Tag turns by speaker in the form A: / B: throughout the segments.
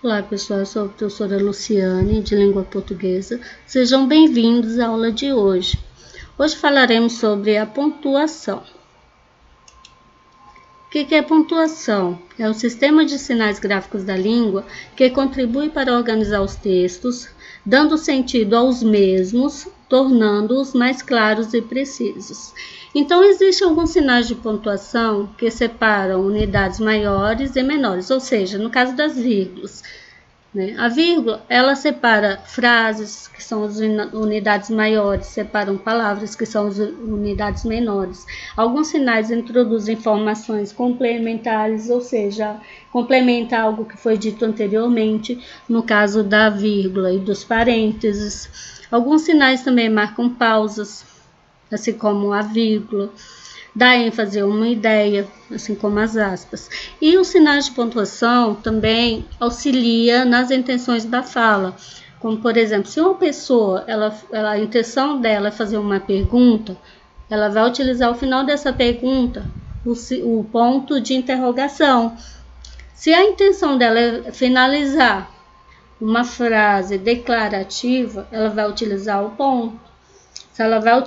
A: Olá pessoal, eu sou a professora Luciane, de Língua Portuguesa. Sejam bem-vindos à aula de hoje. Hoje falaremos sobre a pontuação. O que é pontuação? É um sistema de sinais gráficos da língua que contribui para organizar os textos, dando sentido aos mesmos, tornando-os mais claros e precisos. Então, existem alguns sinais de pontuação que separam unidades maiores e menores, ou seja, no caso das vírgulas. A vírgula, ela separa frases, que são as unidades maiores, separam palavras, que são as unidades menores. Alguns sinais introduzem informações complementares, ou seja, complementa algo que foi dito anteriormente, no caso da vírgula e dos parênteses. Alguns sinais também marcam pausas, assim como a vírgula. Dá ênfase a uma ideia, assim como as aspas. E os sinais de pontuação também auxilia nas intenções da fala. Como, por exemplo, se uma pessoa, a intenção dela é fazer uma pergunta, ela vai utilizar ao final dessa pergunta o ponto de interrogação. Se a intenção dela é finalizar uma frase declarativa, ela vai utilizar o ponto. Se ela vai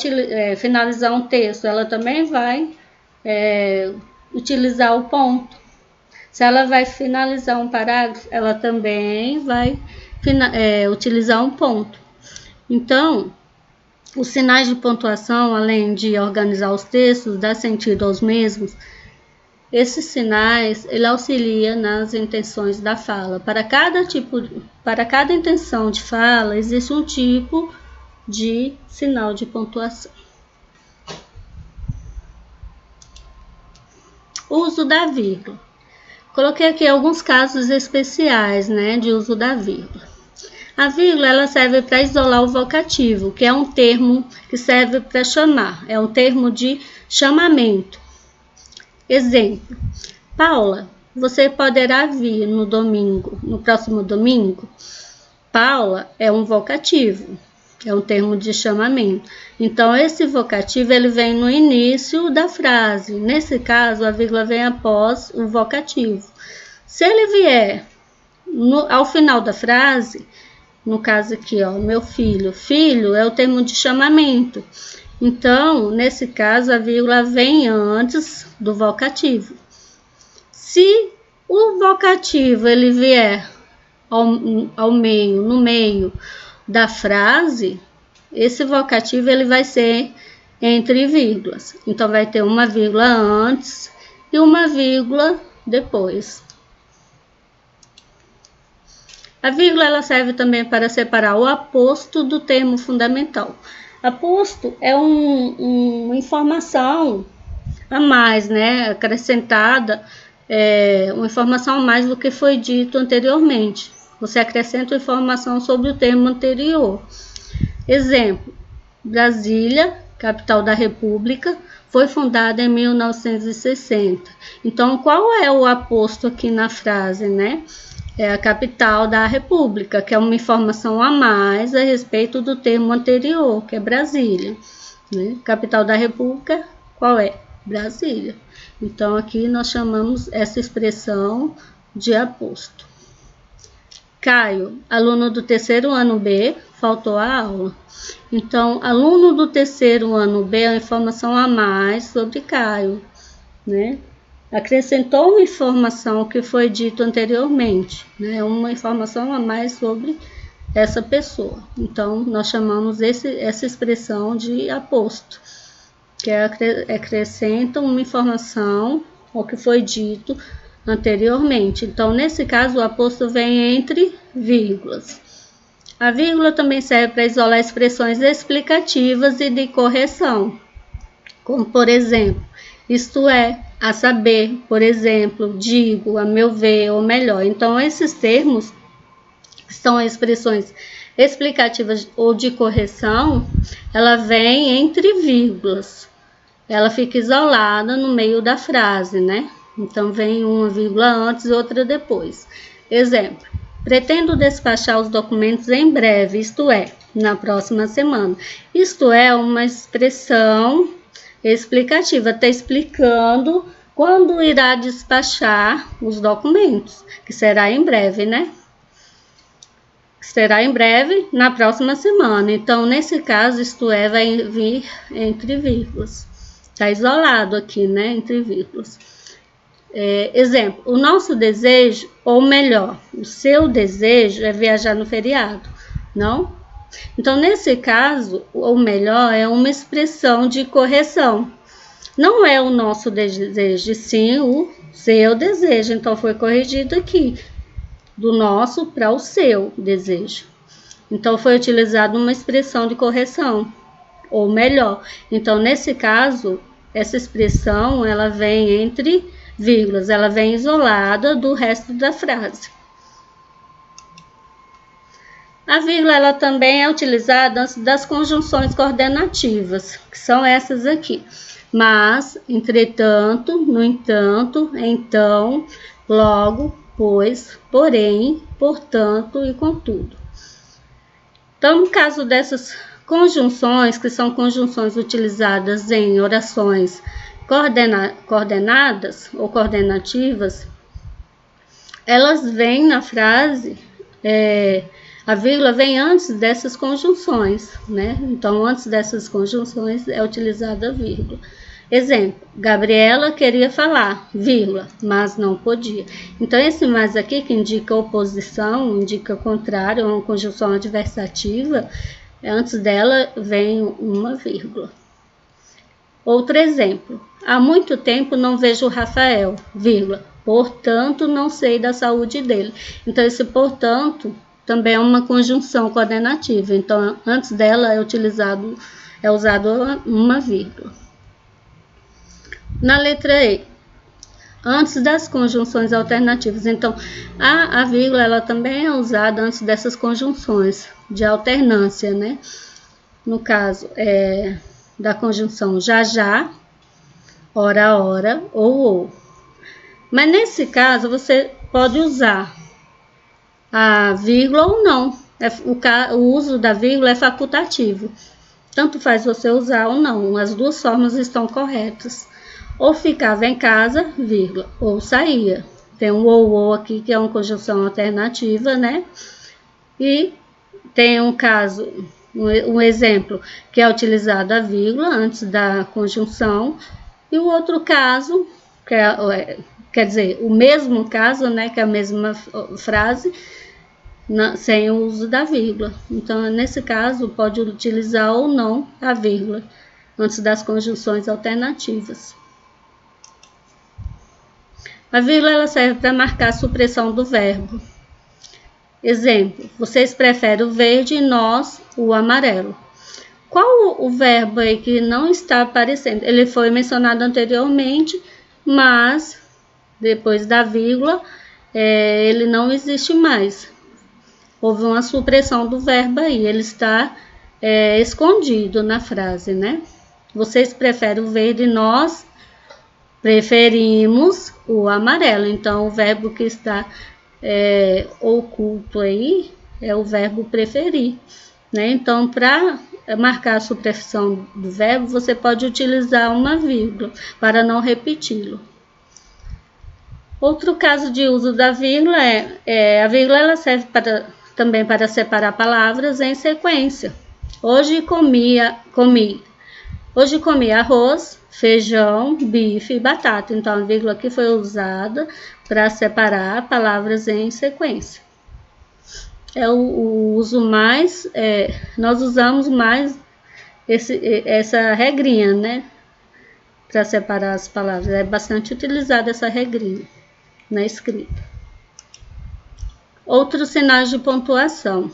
A: finalizar um texto, ela também vai utilizar o ponto. Se ela vai finalizar um parágrafo, ela também vai utilizar um ponto. Então, os sinais de pontuação, além de organizar os textos, dar sentido aos mesmos, esses sinais, ele auxilia nas intenções da fala. Para cada intenção de fala, existe um tipo de sinal de pontuação. Uso da vírgula. Coloquei aqui alguns casos especiais, de uso da vírgula. A vírgula, ela serve para isolar o vocativo, que é um termo que serve para chamar, é um termo de chamamento. Exemplo: Paula, você poderá vir no próximo domingo? Paula é um vocativo. É um termo de chamamento. Então, esse vocativo ele vem no início da frase. Nesse caso, a vírgula vem após o vocativo. Se ele vier ao final da frase, no caso aqui, meu filho. Filho é o termo de chamamento. Então, nesse caso, a vírgula vem antes do vocativo. Se o vocativo ele vier no meio da frase, esse vocativo ele vai ser entre vírgulas. Então, vai ter uma vírgula antes e uma vírgula depois. A vírgula ela serve também para separar o aposto do termo fundamental. Aposto é uma informação a mais, acrescentada, uma informação a mais do que foi dito anteriormente. Você acrescenta informação sobre o termo anterior. Exemplo: Brasília, capital da República, foi fundada em 1960. Então, qual é o aposto aqui na frase, É a capital da República, que é uma informação a mais a respeito do termo anterior, que é Brasília. Capital da República, qual é? Brasília. Então, aqui nós chamamos essa expressão de aposto. Caio, aluno do terceiro ano B, faltou a aula. Então, aluno do terceiro ano B é uma informação a mais sobre Caio, Acrescentou uma informação que foi dito anteriormente, Uma informação a mais sobre essa pessoa. Então, nós chamamos essa expressão de aposto, que acrescenta uma informação ao que foi dito anteriormente. Então, nesse caso, o aposto vem entre vírgulas. A vírgula também serve para isolar expressões explicativas e de correção, como, por exemplo, isto é, a saber, por exemplo, digo, a meu ver, ou melhor. Então, esses termos são expressões explicativas ou de correção, ela vem entre vírgulas. Ela fica isolada no meio da frase, Então, vem uma vírgula antes e outra depois. Exemplo: pretendo despachar os documentos em breve, isto é, na próxima semana. Isto é uma expressão explicativa, está explicando quando irá despachar os documentos, que será em breve, será em breve, na próxima semana. Então, nesse caso, isto é, vai vir entre vírgulas. Está isolado aqui, né, entre vírgulas. Exemplo, o nosso desejo, ou melhor, o seu desejo é viajar no feriado, não? Então, nesse caso, o melhor é uma expressão de correção. Não é o nosso desejo, sim o seu desejo. Então, foi corrigido aqui, do nosso para o seu desejo. Então, foi utilizada uma expressão de correção, ou melhor. Então, nesse caso, essa expressão, ela vem entre vírgulas, ela vem isolada do resto da frase. A vírgula, ela também é utilizada antes das conjunções coordenativas, que são essas aqui. Mas, entretanto, no entanto, então, logo, pois, porém, portanto e contudo. Então, no caso dessas conjunções, que são conjunções utilizadas em orações coordenadas ou coordenativas, elas vêm na frase, a vírgula vem antes dessas conjunções, né? Então, antes dessas conjunções é utilizada a vírgula. Exemplo, Gabriela queria falar, vírgula, mas não podia. Então, esse mas aqui que indica oposição, indica contrário, uma conjunção adversativa, antes dela vem uma vírgula. Outro exemplo, há muito tempo não vejo o Rafael, vírgula, portanto não sei da saúde dele. Então, esse portanto também é uma conjunção coordenativa. Então, antes dela é usado uma vírgula. Na letra E, antes das conjunções alternativas. Então, a vírgula ela também é usada antes dessas conjunções de alternância, né? No caso, da conjunção já, ora, ou. Mas nesse caso, você pode usar a vírgula ou não. O uso da vírgula é facultativo. Tanto faz você usar ou não. As duas formas estão corretas. Ou ficava em casa, vírgula, ou saía. Tem um ou aqui, que é uma conjunção alternativa, né? E tem um caso, um exemplo, que é utilizado a vírgula antes da conjunção. E o outro caso, quer dizer, o mesmo caso, né? Que é a mesma frase, sem o uso da vírgula. Então, nesse caso, pode utilizar ou não a vírgula antes das conjunções alternativas. A vírgula ela serve para marcar a supressão do verbo. Exemplo, vocês preferem o verde e nós o amarelo. Qual o verbo aí que não está aparecendo? Ele foi mencionado anteriormente, mas depois da vírgula, ele não existe mais. Houve uma supressão do verbo aí, ele está escondido na frase, né? Vocês preferem o verde e nós preferimos o amarelo. Então, o verbo que está oculto aí é o verbo preferir, né? Então, para marcar a supressão do verbo, você pode utilizar uma vírgula para não repeti-lo. Outro caso de uso da vírgula a vírgula ela serve também para separar palavras em sequência. Hoje comi arroz, feijão, bife e batata. Então, a vírgula aqui foi usada para separar palavras em sequência. É o uso mais, nós usamos mais essa regrinha, né? Para separar as palavras. É bastante utilizada essa regrinha na escrita. Outros sinais de pontuação.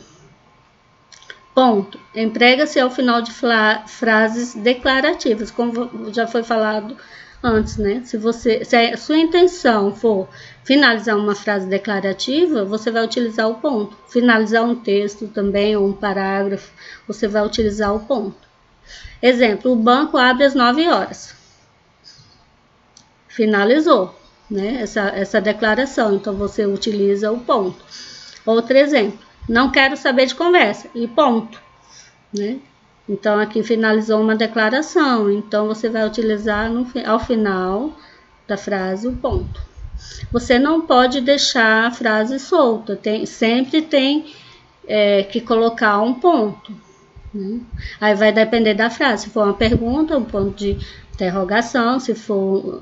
A: Ponto. Emprega-se ao final de frases declarativas, como já foi falado antes, né? Se a sua intenção for finalizar uma frase declarativa, você vai utilizar o ponto. Finalizar um texto também, ou um parágrafo, você vai utilizar o ponto. Exemplo, o banco abre às 9 horas. Finalizou, né? Essa declaração, então você utiliza o ponto. Outro exemplo. Não quero saber de conversa, e ponto, né? Então, aqui finalizou uma declaração, então você vai utilizar ao final da frase o ponto. Você não pode deixar a frase solta, sempre tem que colocar um ponto, né? Aí vai depender da frase. Se for uma pergunta, um ponto de interrogação. Se for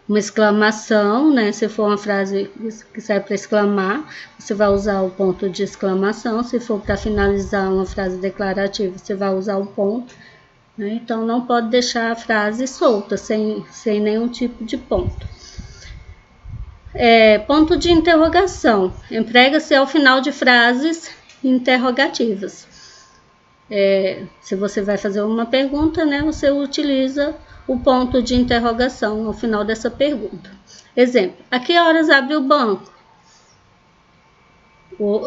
A: uma exclamação, né? Se for uma frase que serve para exclamar, você vai usar o ponto de exclamação. Se for para finalizar uma frase declarativa, você vai usar o ponto, né? Então, não pode deixar a frase solta, sem nenhum tipo de ponto. Ponto de interrogação. Emprega-se ao final de frases interrogativas. Se você vai fazer uma pergunta, né, você utiliza o ponto de interrogação ao final dessa pergunta. Exemplo: a que horas abre o banco?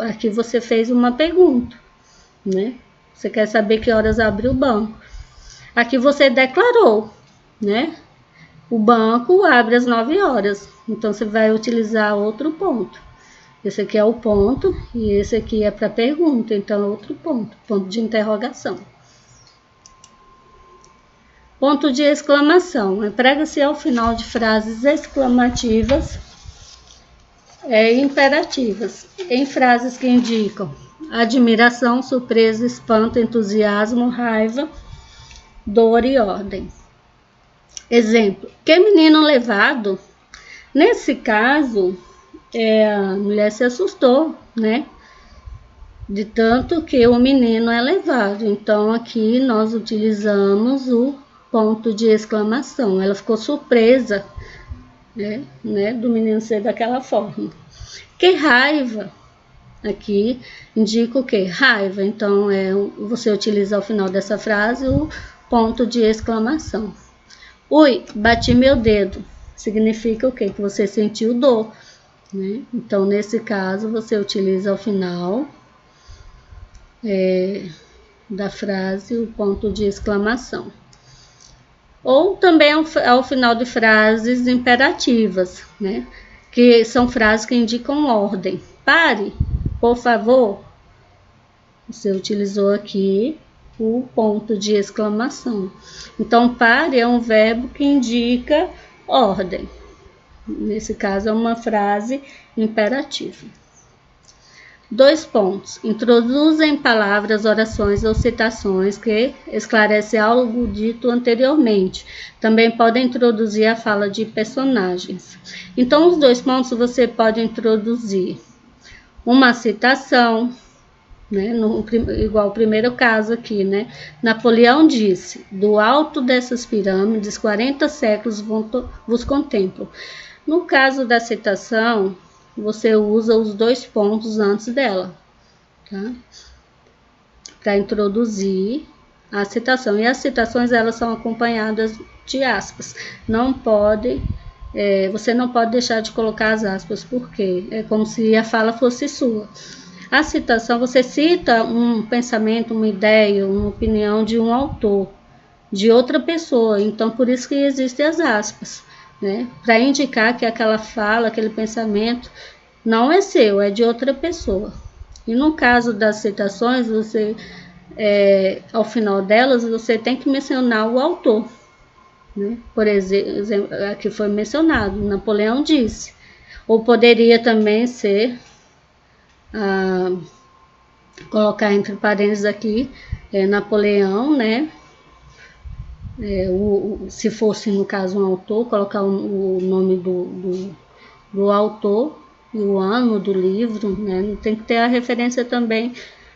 A: Aqui você fez uma pergunta, né? Você quer saber que horas abre o banco. Aqui você declarou, né? O banco abre às 9 horas. Então, você vai utilizar outro ponto. Esse aqui é o ponto e esse aqui é para pergunta. Então, outro ponto. Ponto de interrogação. Ponto de exclamação. Emprega-se ao final de frases exclamativas imperativas. Em frases que indicam admiração, surpresa, espanto, entusiasmo, raiva, dor e ordem. Exemplo: que menino levado? Nesse caso, a mulher se assustou, né? De tanto que o menino é levado. Então, aqui nós utilizamos o ponto de exclamação. Ela ficou surpresa, né, do menino ser daquela forma. Que raiva? Aqui indica o quê? Raiva. Então, você utiliza ao final dessa frase o ponto de exclamação. Ui, bati meu dedo. Significa o quê? Que você sentiu dor, né? Então, nesse caso, você utiliza ao final da frase o ponto de exclamação. Ou também ao final de frases imperativas, né? Que são frases que indicam ordem. Pare, por favor. Você utilizou aqui o ponto de exclamação. Então, pare é um verbo que indica ordem. Nesse caso, é uma frase imperativa. 2 pontos. Introduza em palavras, orações ou citações que esclarecem algo dito anteriormente. Também pode introduzir a fala de personagens. Então, os 2 pontos você pode introduzir uma citação, né, igual o primeiro caso aqui, né? Napoleão disse: do alto dessas pirâmides, 40 séculos vos contemplam. No caso da citação, você usa os 2 pontos antes dela, tá? Para introduzir a citação. E as citações, elas são acompanhadas de aspas. Você não pode deixar de colocar as aspas, porque é como se a fala fosse sua. A citação, você cita um pensamento, uma ideia, uma opinião de um autor, de outra pessoa. Então, por isso que existem as aspas, né? Para indicar que aquela fala, aquele pensamento não é seu, é de outra pessoa. E no caso das citações, você, ao final delas, você tem que mencionar o autor, né? Por exemplo, aqui foi mencionado, Napoleão disse. Ou poderia também ser... colocar entre parênteses aqui Napoleão, né? Se fosse no caso um autor, colocar o nome do autor e o ano do livro, né? Tem que ter a referência também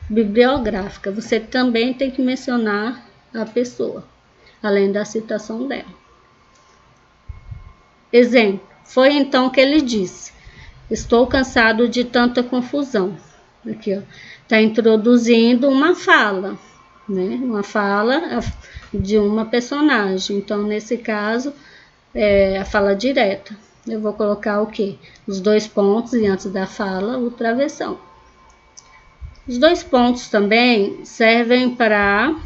A: bibliográfica. Você também tem que mencionar a pessoa, além da citação dela. Exemplo: foi então que ele disse: estou cansado de tanta confusão. Aqui, ó, está introduzindo uma fala, né? Uma fala de uma personagem. Então, nesse caso, a fala direta. Eu vou colocar o quê? Os 2 pontos e antes da fala, o travessão. Os 2 pontos também servem para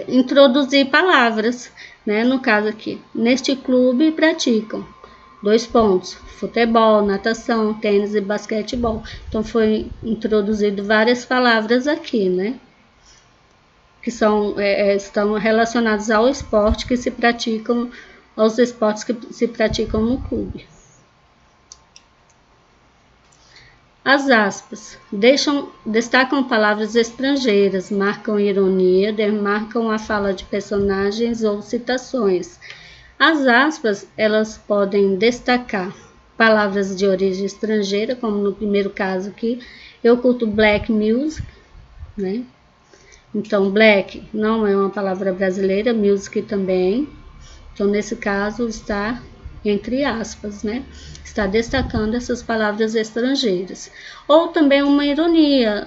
A: introduzir palavras, né? No caso aqui, neste clube praticam 2 pontos: futebol, natação, tênis e basquetebol. Então, foi introduzido várias palavras aqui, né? Que estão relacionadas ao esporte que se praticam, aos esportes que se praticam no clube. As aspas destacam palavras estrangeiras, marcam ironia, demarcam a fala de personagens ou citações. As aspas, elas podem destacar palavras de origem estrangeira, como no primeiro caso aqui, eu curto black music, né? Então, black não é uma palavra brasileira, music também. Então, nesse caso, está entre aspas, né? Está destacando essas palavras estrangeiras. Ou também uma ironia,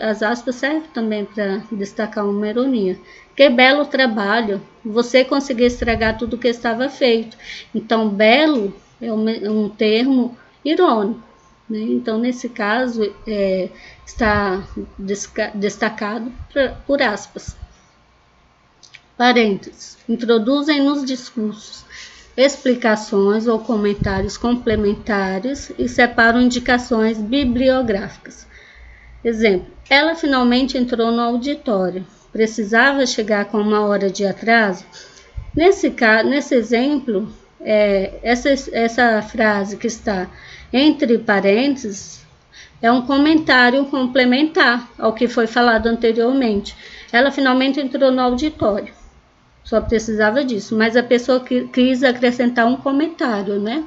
A: as aspas servem também para destacar uma ironia. Que belo trabalho, você conseguiu estragar tudo que estava feito. Então, belo é um termo irônico, né? Então, nesse caso, está destacado por aspas. Parênteses, introduzem nos discursos explicações ou comentários complementares e separam indicações bibliográficas. Exemplo, ela finalmente entrou no auditório. Precisava chegar com 1 hora de atraso? Nesse exemplo, essa frase que está entre parênteses é um comentário complementar ao que foi falado anteriormente. Ela finalmente entrou no auditório. Só precisava disso, mas a pessoa quis acrescentar um comentário, né?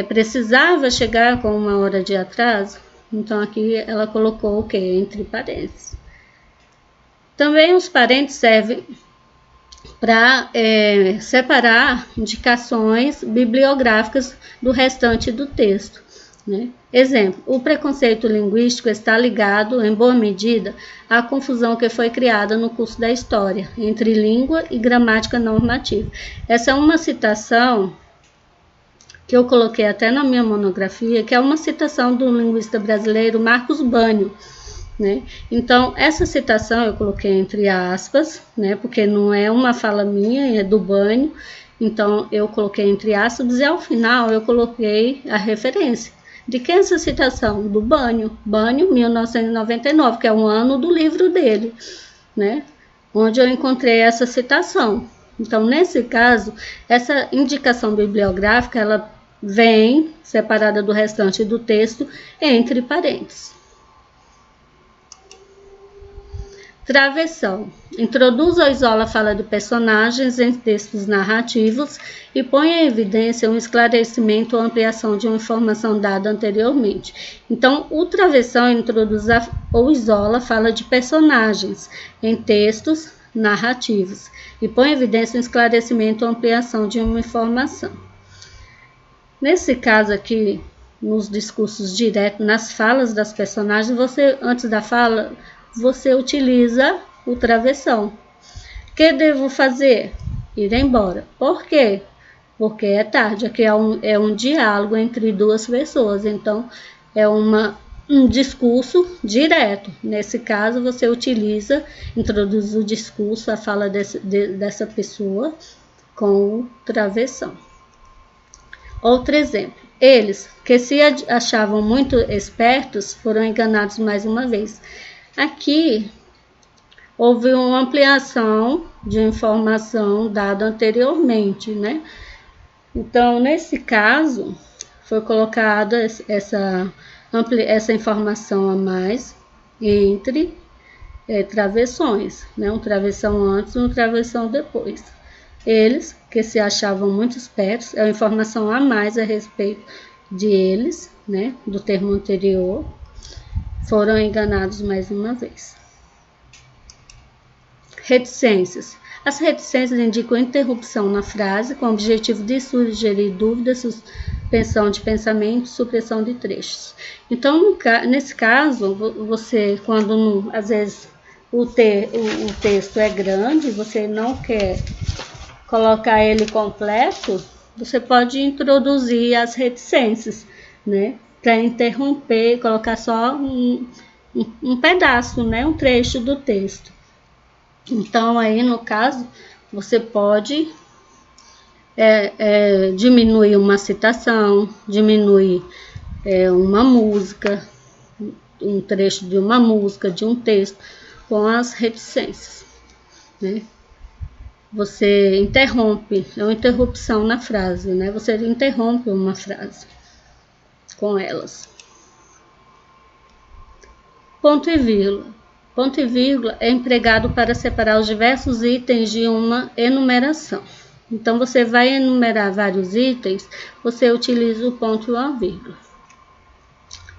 A: Precisava chegar com 1 hora de atraso, então aqui ela colocou o quê? Entre parênteses. Também os parênteses servem para separar indicações bibliográficas do restante do texto, né? Exemplo, o preconceito linguístico está ligado, em boa medida, à confusão que foi criada no curso da história entre língua e gramática normativa. Essa é uma citação que eu coloquei até na minha monografia, que é uma citação do linguista brasileiro Marcos Banho, né? Então, essa citação eu coloquei entre aspas, né? Porque não é uma fala minha, é do Banho, então eu coloquei entre aspas e ao final eu coloquei a referência. De quem é essa citação? Do Banho, 1999, que é o ano do livro dele, né? Onde eu encontrei essa citação. Então, nesse caso, essa indicação bibliográfica, ela vem separada do restante do texto entre parênteses. Travessão. Introduz ou isola a fala de personagens em textos narrativos e põe em evidência um esclarecimento ou ampliação de uma informação dada anteriormente. Então, o travessão introduz ou isola a fala de personagens em textos narrativos e põe em evidência um esclarecimento ou ampliação de uma informação. Nesse caso aqui, nos discursos diretos, nas falas das personagens, antes da fala, você utiliza o travessão. O que devo fazer? Ir embora. Por quê? Porque é tarde. Aqui é um diálogo entre duas pessoas. Então, é um discurso direto. Nesse caso, você introduz o discurso, a fala dessa pessoa com o travessão. Outro exemplo. Eles, que se achavam muito espertos, foram enganados mais uma vez. Aqui, houve uma ampliação de informação dada anteriormente, né? Então, nesse caso, foi colocada essa informação a mais entre travessões, né? Um travessão antes e um travessão depois. Eles, que se achavam muito espertos, é uma informação a mais a respeito de eles, né? Do termo anterior. Foram enganados mais uma vez. Reticências. As reticências indicam interrupção na frase com o objetivo de sugerir dúvidas, suspensão de pensamento, supressão de trechos. Então, nesse caso, você, quando às vezes o texto é grande, você não quer colocar ele completo, você pode introduzir as reticências, né? Para interromper, colocar só um pedaço, né? Um trecho do texto. Então, aí, no caso, você pode diminuir uma citação, diminuir uma música, um trecho de uma música, de um texto, com as reticências, né? Você interrompe, é uma interrupção na frase, né? Você interrompe uma frase com elas. Ponto e vírgula. Ponto e vírgula é empregado para separar os diversos itens de uma enumeração. Então, você vai enumerar vários itens, você utiliza o ponto e a vírgula.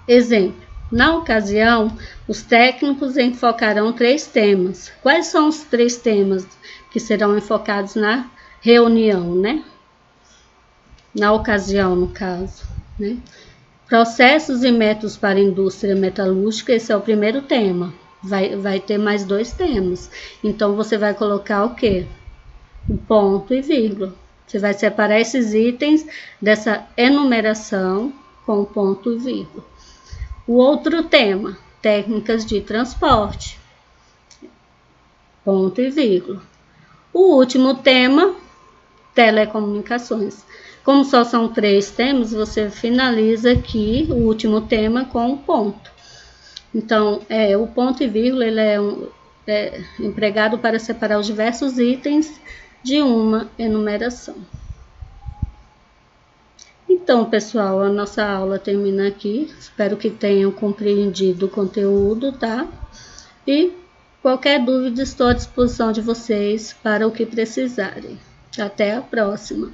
A: Exemplo. Na ocasião, os técnicos enfocarão 3 temas. Quais são os 3 temas que serão enfocados na reunião, né? Na ocasião, no caso, né? Processos e métodos para a indústria metalúrgica, esse é o primeiro tema. Vai ter mais 2 temas. Então, você vai colocar o quê? O ponto e vírgula. Você vai separar esses itens dessa enumeração com ponto e vírgula. O outro tema, técnicas de transporte, ponto e vírgula. O último tema, telecomunicações. Como só são 3 temas, você finaliza aqui o último tema com um ponto. Então, o ponto e vírgula ele é empregado para separar os diversos itens de uma enumeração. Então, pessoal, a nossa aula termina aqui. Espero que tenham compreendido o conteúdo, tá? E qualquer dúvida, estou à disposição de vocês para o que precisarem. Até a próxima!